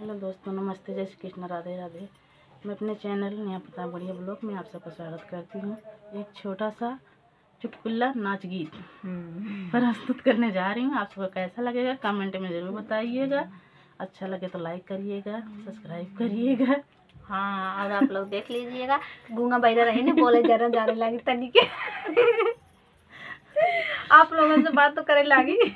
Hello दोस्तों, नमस्ते, जय श्री कृष्ण, राधे राधे। मैं अपने चैनल नेहा प्रताप गढ़िया ब्लॉग में आप सबका स्वागत करती हूँ। एक छोटा सा चुटकुला नाच गीत प्रस्तुत करने जा रही हूँ। आप सबको कैसा लगेगा कमेंट में ज़रूर बताइएगा। अच्छा लगे तो लाइक करिएगा, सब्सक्राइब करिएगा। हाँ, और आप लोग देख लीजिएगा। गूंगा बैठा रहे ना, बोले जरा जाने लगी तनी के आप लोगों से बात तो करे लगी।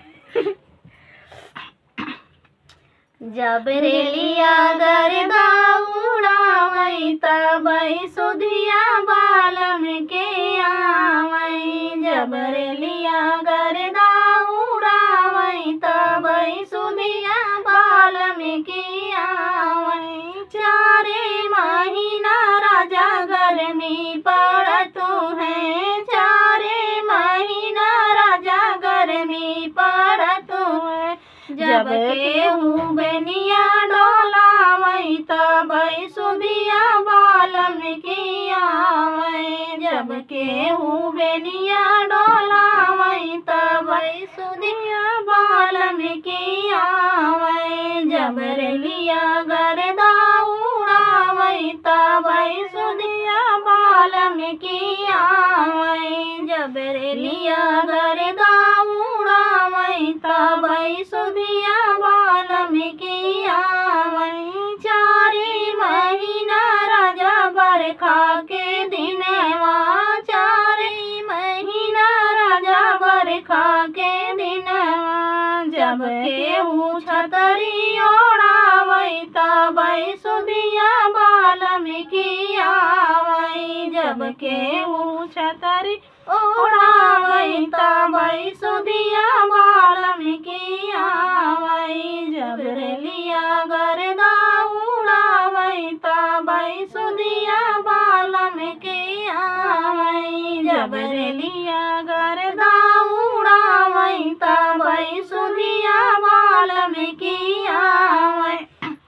जब रेलिया गरदा उड़ावई तबई सुधिया बालम के आवई। जब रेलिया गरदा उड़ावई तबई सुधिया बालम के आवई। चारे महीना राजा गर्मी पड़त है, चारे महीना राजा गर्मी पड़त है। जब केहू बेनिया डोलावई तबई सुधिया बालम की आवई। जब केहू बेनिया डोलावई तबई सुधिया बालम की आवई। जब रेलिया गरदा उड़ावई तबई सुधिया बालम की आवई। जब रेलिया गरदा उड़ावई तबई सुधिया बालम की आवई। चारे महीना राजा बरखा के दिनवा, चारे महीना राजा बरखा के दिनवा। जब केहू छतरी ओढ़ावई तबई सुधिया बालम की आवई। जब केहू छतरी ओढ़ावई तबई सुधिया बालम की आवई। जब रेलिया गरदा उड़ावई तबई सुधिया बालम की आवई। जब रेलिया गरदा उड़ावई तबई सुधिया बालम की आवई।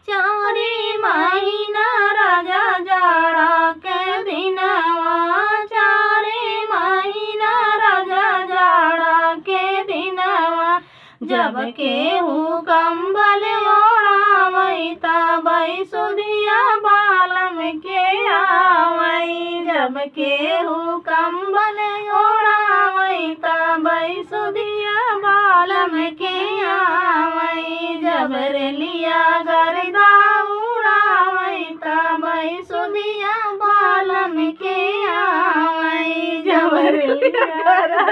चारे महीना राजा जाड़ा के दिनवा, चारे महीना राजा जाड़ा के दिनवा। जब केहू कंबल ओढ़ावई तबई सुधिया बालम के आवई। जब केहू कंबल ओढ़ावई तबई सुधिया बालम के आवई। जब रेलिया गरदा उड़ावई तबई सुधिया बालम के आवई। जब रेलिया